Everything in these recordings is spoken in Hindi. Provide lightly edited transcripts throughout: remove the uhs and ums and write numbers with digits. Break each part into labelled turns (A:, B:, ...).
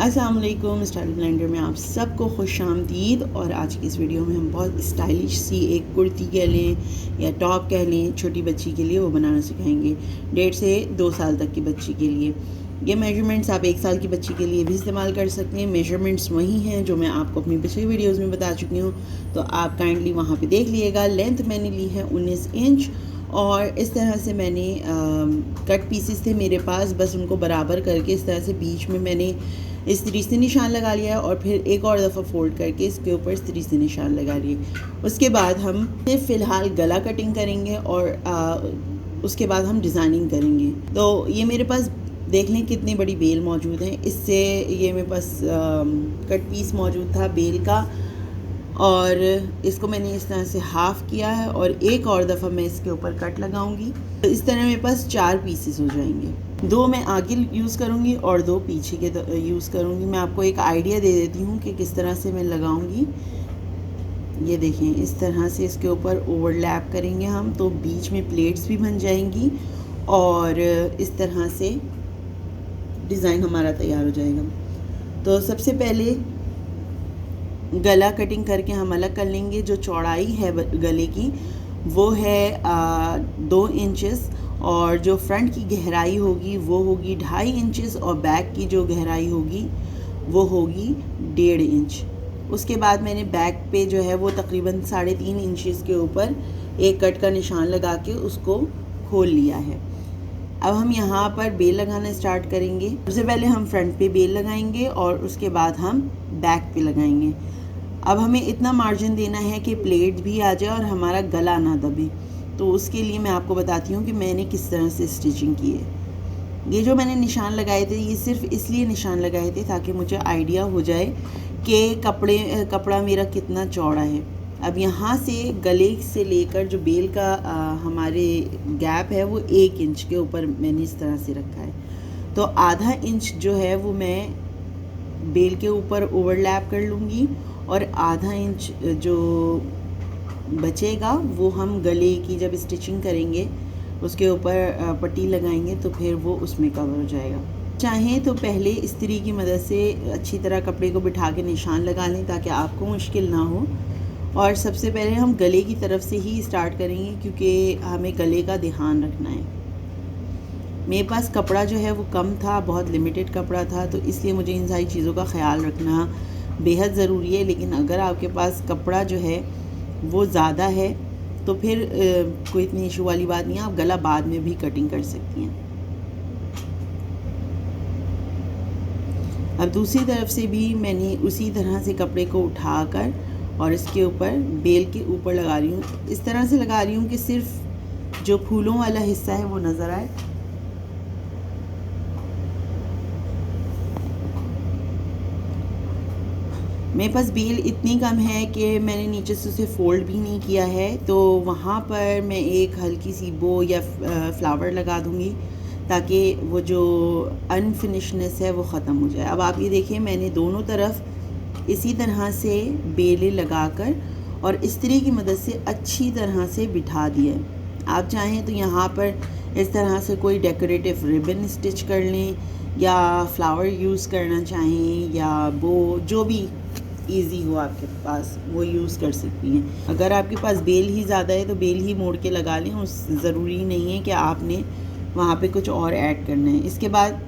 A: अस्सलाम वालेकुम। स्टाइल ब्लेंडर में आप सबको खुश आमदीद। और आज की इस वीडियो में हम बहुत स्टाइलिश सी एक कुर्ती कह लें या टॉप कह लें, छोटी बच्ची के लिए वो बनाना सिखाएंगे। 1.5 से 2 साल तक की बच्ची के लिए ये मेजरमेंट्स आप 1 साल की बच्ची के लिए भी इस्तेमाल कर सकते हैं। मेजरमेंट्स वही हैं जो मैं आपको अपनी पिछली वीडियोज़ में बता चुकी हूँ, तो आप काइंडली वहाँ पर देख लीजिएगा। लेंथ मैंने ली है 19 इंच और इस तरह से मैंने कट पीसेस थे मेरे पास, बस उनको बराबर करके इस तरह से बीच में मैंने इस तरीके से निशान लगा लिया और फिर एक और दफ़ा फोल्ड करके इसके ऊपर इस तरीके से निशान लगा लिए। उसके बाद हम फ़िलहाल गला कटिंग करेंगे और उसके बाद हम डिज़ाइनिंग करेंगे। तो ये मेरे पास देख लें कितनी बड़ी बेल मौजूद है। इससे ये मेरे पास कट पीस मौजूद था बेल का और इसको मैंने इस तरह से हाफ़ किया है और एक और दफ़ा मैं इसके ऊपर कट लगाऊंगी। तो इस तरह मेरे पास 4 पीसेस हो जाएंगे। 2 मैं आगे यूज़ करूंगी और 2 पीछे के यूज़ करूंगी। मैं आपको एक आइडिया दे देती हूँ कि किस तरह से मैं लगाऊंगी। ये देखें, इस तरह से इसके ऊपर ओवरलैप करेंगे हम, तो बीच में प्लेट्स भी बन जाएंगी और इस तरह से डिज़ाइन हमारा तैयार हो जाएगा। तो सबसे पहले गला कटिंग करके हम अलग कर लेंगे। जो चौड़ाई है गले की वो है 2 इंचेस और जो फ्रंट की गहराई होगी वो होगी 2.5 इंचेस और बैक की जो गहराई होगी वो होगी 1.5 इंच। उसके बाद मैंने बैक पे जो है वो तकरीबन 3.5 इंचेस के ऊपर एक कट का निशान लगा के उसको खोल लिया है। अब हम यहाँ पर बेल लगाना स्टार्ट करेंगे। सबसे पहले हम फ्रंट पे बेल लगाएंगे और उसके बाद हम बैक पे लगाएंगे। अब हमें इतना मार्जिन देना है कि प्लेट भी आ जाए और हमारा गला ना दबे। तो उसके लिए मैं आपको बताती हूँ कि मैंने किस तरह से स्टिचिंग की है। ये जो मैंने निशान लगाए थे ये सिर्फ इसलिए निशान लगाए थे ताकि मुझे आइडिया हो जाए कि कपड़ा मेरा कितना चौड़ा है। अब यहाँ से गले से लेकर जो बेल का हमारे गैप है वो 1 इंच के ऊपर मैंने इस तरह से रखा है। तो आधा इंच जो है वो मैं बेल के ऊपर ओवरलैप कर लूँगी और आधा इंच जो बचेगा वो हम गले की जब स्टिचिंग करेंगे उसके ऊपर पट्टी लगाएंगे तो फिर वो उसमें कवर हो जाएगा। चाहें तो पहले इस्त्री की मदद से अच्छी तरह कपड़े को बिठा के निशान लगा लें ताकि आपको मुश्किल ना हो। और सबसे पहले हम गले की तरफ से ही स्टार्ट करेंगे क्योंकि हमें गले का ध्यान रखना है। मेरे पास कपड़ा जो है वो कम था, बहुत लिमिटेड कपड़ा था, तो इसलिए मुझे इन सारी चीज़ों का ख्याल रखना बेहद ज़रूरी है। लेकिन अगर आपके पास कपड़ा जो है वो ज़्यादा है तो फिर कोई इतनी इशू वाली बात नहीं है, आप गला बाद में भी कटिंग कर सकती हैं। अब दूसरी तरफ से भी मैंने उसी तरह से कपड़े को उठाकर और इसके ऊपर बेल के ऊपर लगा रही हूँ। इस तरह से लगा रही हूँ कि सिर्फ जो फूलों वाला हिस्सा है वो नज़र आए। मेरे पास बेल इतनी कम है कि मैंने नीचे से उसे फ़ोल्ड भी नहीं किया है, तो वहाँ पर मैं एक हल्की सी बो या फ्लावर लगा दूँगी ताकि वो जो अनफिनिशनेस है वो ख़त्म हो जाए। अब आप ये देखिए, मैंने दोनों तरफ इसी तरह से बेलें लगाकर और इस्त्री की मदद से अच्छी तरह से बिठा दिया है। आप चाहें तो यहाँ पर इस तरह से कोई डेकोरेटिव रिबन स्टिच कर लें या फ्लावर यूज़ करना चाहें या बो, जो भी ईजी हो आपके पास वो यूज़ कर सकती हैं। अगर आपके पास बेल ही ज़्यादा है तो बेल ही मोड़ के लगा लें, उस ज़रूरी नहीं है कि आपने वहाँ पे कुछ और ऐड करना है। इसके बाद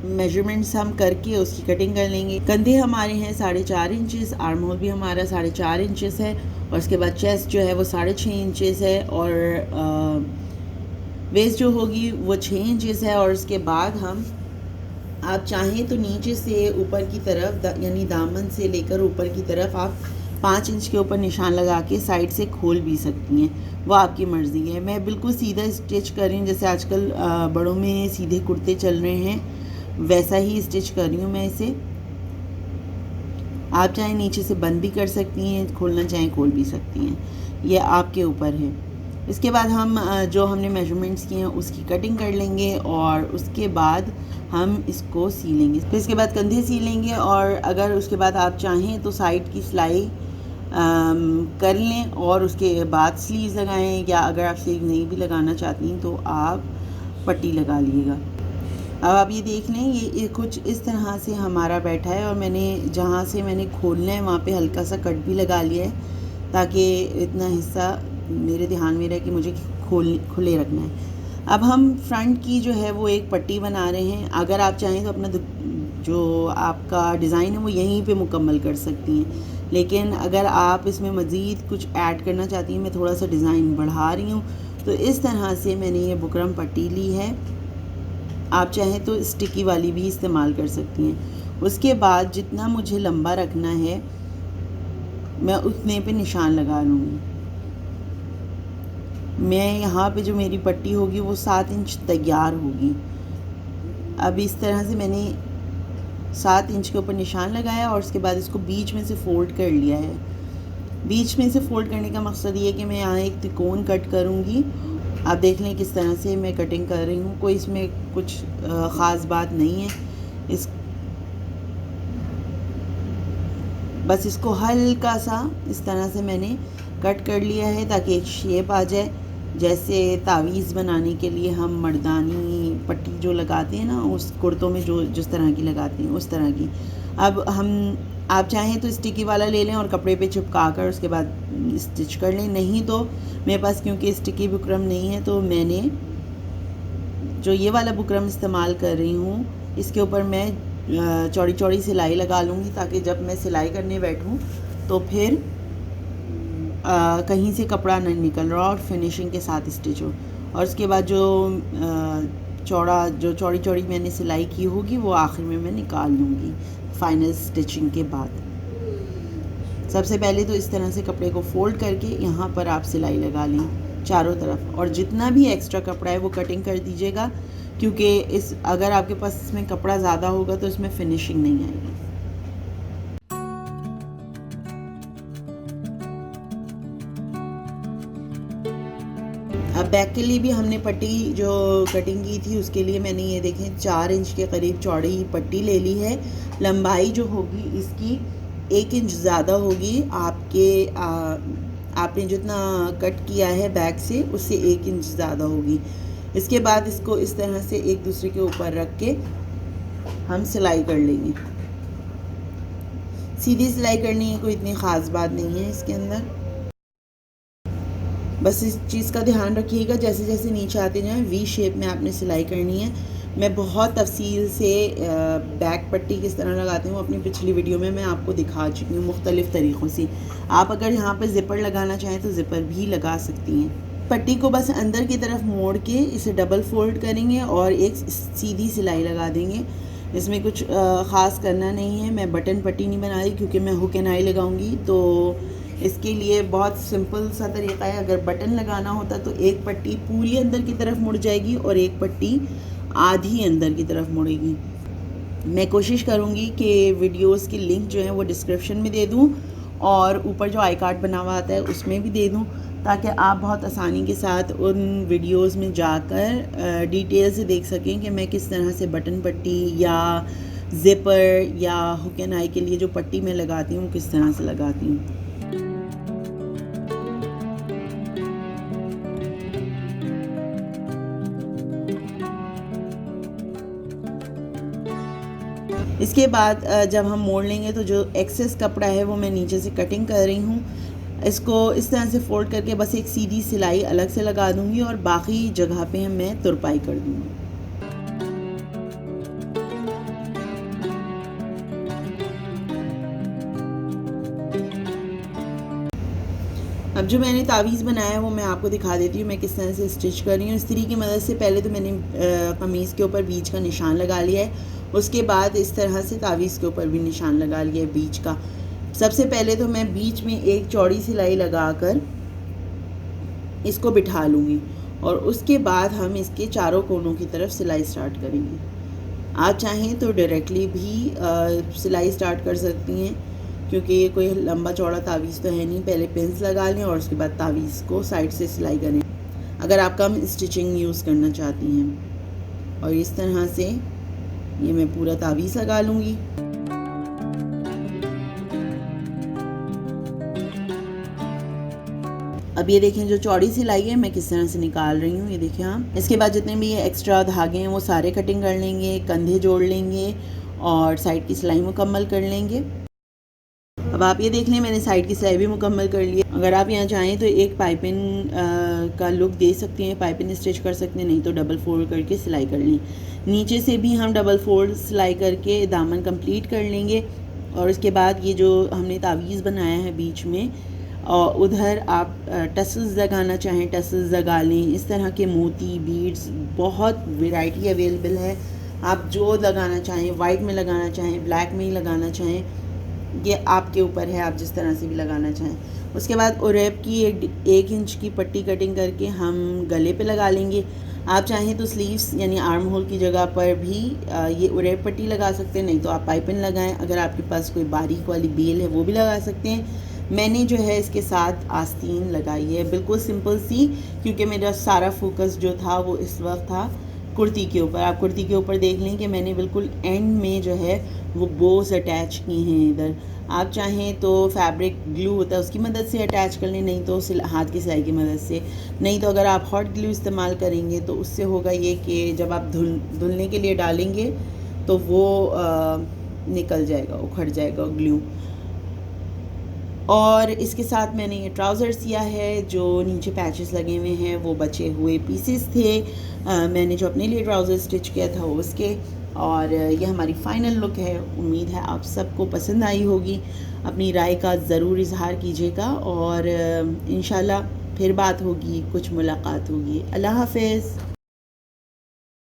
A: मेजरमेंट्स हम करके उसकी कटिंग कर लेंगे। कंधे हमारे हैं 4.5 इंचेस, आर्म होल भी हमारा 4.5 इंचेस है और उसके बाद चेस्ट जो है वो 6.5 इंचेस है और वेस्ट जो होगी वो 6 इंचेस है। और उसके बाद हम आप चाहें तो नीचे से ऊपर की तरफ यानी दामन से लेकर ऊपर की तरफ आप 5 इंच के ऊपर निशान लगा के साइड से खोल भी सकती हैं, वो आपकी मर्ज़ी है। मैं बिल्कुल सीधा स्टिच कर रही हूँ, जैसे आजकल बड़ों में सीधे कुर्ते चल रहे हैं वैसा ही स्टिच कर रही हूँ मैं इसे। आप चाहें नीचे से बंद भी कर सकती हैं, खोलना चाहें खोल भी सकती हैं, ये आपके ऊपर है। इसके बाद हम जो हमने मेजरमेंट्स किए हैं उसकी कटिंग कर लेंगे और उसके बाद हम इसको सीलेंगे। फिर इसके बाद कंधे सीलेंगे और अगर उसके बाद आप चाहें तो साइड की सिलाई कर लें और उसके बाद स्लीव्स लगाएं, या अगर आप स्लीव नहीं भी लगाना चाहती हैं तो आप पट्टी लगा लीजिएगा। अब आप ये देख लें, ये कुछ इस तरह से हमारा बैठा है और मैंने जहाँ से मैंने खोलना है वहाँ पे हल्का सा कट भी लगा लिया है ताकि इतना हिस्सा मेरे ध्यान में रहे कि मुझे खुले रखना है। अब हम फ्रंट की जो है वो एक पट्टी बना रहे हैं। अगर आप चाहें तो अपना जो आपका डिज़ाइन है वो यहीं पे मुकम्मल कर सकती हैं, लेकिन अगर आप इसमें मज़ीद कुछ ऐड करना चाहती हैं, मैं थोड़ा सा डिज़ाइन बढ़ा रही हूँ, तो इस तरह से मैंने ये बुकरम पट्टी ली है। आप चाहें तो स्टिकी वाली भी इस्तेमाल कर सकती हैं। उसके बाद जितना मुझे लंबा रखना है मैं उतने पे निशान लगा लूँगी। मैं यहाँ पे जो मेरी पट्टी होगी वो 7 इंच तैयार होगी। अब इस तरह से मैंने 7 इंच के ऊपर निशान लगाया और उसके बाद इसको बीच में से फ़ोल्ड कर लिया है। बीच में से फ़ोल्ड करने का मकसद ये है कि मैं यहाँ एक त्रिकोण कट करूँगी। आप देख लें किस तरह से मैं कटिंग कर रही हूँ, कोई इसमें कुछ ख़ास बात नहीं है। बस इसको हल्का सा इस तरह से मैंने कट कर लिया है ताकि एक शेप आ जाए, जैसे तावीज़ बनाने के लिए हम मर्दानी पट्टी जो लगाते हैं ना, उस कुर्तों में जो जिस तरह की लगाते हैं उस तरह की। अब आप चाहें तो स्टिकी वाला ले लें और कपड़े पे चिपका कर उसके बाद स्टिच कर लें, नहीं तो मेरे पास क्योंकि स्टिकी बुकरम नहीं है तो मैंने जो ये वाला बुकरम इस्तेमाल कर रही हूँ इसके ऊपर मैं चौड़ी चौड़ी सिलाई लगा लूँगी ताकि जब मैं सिलाई करने बैठूँ तो फिर कहीं से कपड़ा नहीं निकल रहा और फिनिशिंग के साथ स्टिच हो। और उसके बाद जो चौड़ी चौड़ी मैंने सिलाई की होगी वो आखिर में मैं निकाल लूँगी फाइनल स्टिचिंग के बाद। सबसे पहले तो इस तरह से कपड़े को फ़ोल्ड करके यहाँ पर आप सिलाई लगा लें चारों तरफ, और जितना भी एक्स्ट्रा कपड़ा है वो कटिंग कर दीजिएगा, क्योंकि अगर आपके पास इसमें कपड़ा ज़्यादा होगा तो इसमें फिनिशिंग नहीं आएगी। अब बैक के लिए भी हमने पट्टी जो कटिंग की थी उसके लिए मैंने ये देखें 4 इंच के करीब चौड़ी पट्टी ले ली है। लंबाई जो होगी इसकी 1 इंच ज़्यादा होगी। आपने जितना कट किया है बैक से उससे 1 इंच ज़्यादा होगी। इसके बाद इसको इस तरह से एक दूसरे के ऊपर रख के हम सिलाई कर लेंगे। सीधी सिलाई करनी है, कोई इतनी ख़ास बात नहीं है इसके अंदर। बस इस चीज़ का ध्यान रखिएगा, जैसे जैसे नीचे आते जाएं वी शेप में आपने सिलाई करनी है। मैं बहुत तफसील से बैक पट्टी किस तरह लगाती हूँ अपनी पिछली वीडियो में मैं आपको दिखा चुकी हूँ मुख्तलिफ़ तरीक़ों से। आप अगर यहाँ पर ज़िपर लगाना चाहें तो ज़िपर भी लगा सकती हैं। पट्टी को बस अंदर की तरफ मोड़ के इसे डबल फोल्ड करेंगे और एक सीधी सिलाई लगा देंगे। इसमें कुछ ख़ास करना नहीं है। मैं बटन पट्टी नहीं बना रही क्योंकि मैं हुक एंड आई लगाऊंगी, तो इसके लिए बहुत सिंपल सा तरीक़ा है। अगर बटन लगाना होता तो एक पट्टी पूरी अंदर की तरफ मुड़ जाएगी और एक पट्टी आधी अंदर की तरफ मुड़ेगी। मैं कोशिश करूँगी कि वीडियोस की लिंक जो है वो डिस्क्रिप्शन में दे दूँ और ऊपर जो आई कार्ड बना हुआ आता है उसमें भी दे दूँ, ताकि आप बहुत आसानी के साथ उन वीडियोस में जाकर डिटेल से देख सकें कि मैं किस तरह से बटन पट्टी या ज़िपर या हुक एंड आई के लिए जो पट्टी मैं लगाती हूँ किस तरह से लगाती हूँ। इसके बाद जब हम मोड़ लेंगे तो जो एक्सेस कपड़ा है वो मैं नीचे से कटिंग कर रही हूँ। इसको इस तरह से फोल्ड करके बस एक सीधी सिलाई अलग से लगा दूँगी और बाकी जगह पे मैं तुरपाई कर दूँगी। अब जो मैंने तावीज़ बनाया है वो मैं आपको दिखा देती हूँ मैं किस तरह से स्टिच कर रही हूँ। इस्त्री की मदद से पहले तो मैंने कमीज़ के ऊपर बीच का निशान लगा लिया है, उसके बाद इस तरह से तावीज़ के ऊपर भी निशान लगा लिया है बीच का। सबसे पहले तो मैं बीच में एक चौड़ी सिलाई लगाकर इसको बिठा लूँगी और उसके बाद हम इसके चारों कोनों की तरफ सिलाई स्टार्ट करेंगे। आप चाहें तो डायरेक्टली भी सिलाई स्टार्ट कर सकती हैं, क्योंकि ये कोई लंबा चौड़ा तावीज़ तो है नहीं। पहले पिन्स लगा लें और उसके बाद तावीज़ को साइड से सिलाई करें अगर आप कम स्टिचिंग यूज़ करना चाहती हैं। और इस तरह से ये मैं पूरा तावीज़ लगा लूँगी। अब ये देखें जो चौड़ी सिलाई है मैं किस तरह से निकाल रही हूँ, ये देखें आप। इसके बाद जितने भी ये एक्स्ट्रा धागे हैं वो सारे कटिंग कर लेंगे, कंधे जोड़ लेंगे और साइड की सिलाई मुकम्मल कर लेंगे। अब आप ये देख लें मैंने साइड की सिलाई भी मुकम्मल कर ली है। अगर आप यहाँ चाहें तो एक पाइपिंग का लुक दे सकते हैं, पाइपिंग स्टिच कर सकते हैं, नहीं तो डबल फोल्ड करके सिलाई कर लें। नीचे से भी हम डबल फोल्ड सिलाई करके दामन कंप्लीट कर लेंगे। और उसके बाद ये जो हमने तावीज़ बनाया है बीच में, और उधर आप टसल्स लगाना चाहें टसल्स लगा लें। इस तरह के मोती बीड्स बहुत वैरायटी अवेलेबल है, आप जो लगाना चाहें, वाइट में लगाना चाहें, ब्लैक में ही लगाना चाहें, ये आपके ऊपर है, आप जिस तरह से भी लगाना चाहें। उसके बाद ओरेप की 1 इंच की पट्टी कटिंग करके हम गले पे लगा लेंगे। आप चाहें तो स्लीव्स यानी आर्म होल की जगह पर भी ये ओरेप पट्टी लगा सकते हैं, नहीं तो आप पाइपिंग लगाएं। अगर आपके पास कोई बारीक वाली बेल है वो भी लगा सकते हैं। मैंने जो है इसके साथ आस्तीन लगाई है, बिल्कुल सिंपल सी, क्योंकि मेरा सारा फोकस जो था वो इस वक्त था कुर्ती के ऊपर। आप कुर्ती के ऊपर देख लें कि मैंने बिल्कुल एंड में जो है वो बोस अटैच किए हैं इधर। आप चाहें तो फैब्रिक ग्लू होता है उसकी मदद से अटैच कर लें, नहीं तो हाथ की सिलाई की मदद से। नहीं तो अगर आप हॉट ग्लू इस्तेमाल करेंगे तो उससे होगा ये कि जब आप धुलने के लिए डालेंगे तो वो निकल जाएगा, उखड़ जाएगा ग्लू। और इसके साथ मैंने ये ट्राउज़र सिया है, जो नीचे पैचेस लगे हुए हैं वो बचे हुए पीसेस थे। मैंने जो अपने लिए ट्राउज़र स्टिच किया था वो उसके। और ये हमारी फ़ाइनल लुक है। उम्मीद है आप सबको पसंद आई होगी। अपनी राय का ज़रूर इज़हार कीजिएगा और इंशाल्लाह फिर बात होगी, कुछ मुलाकात होगी। अल्लाह हाफ़िज़।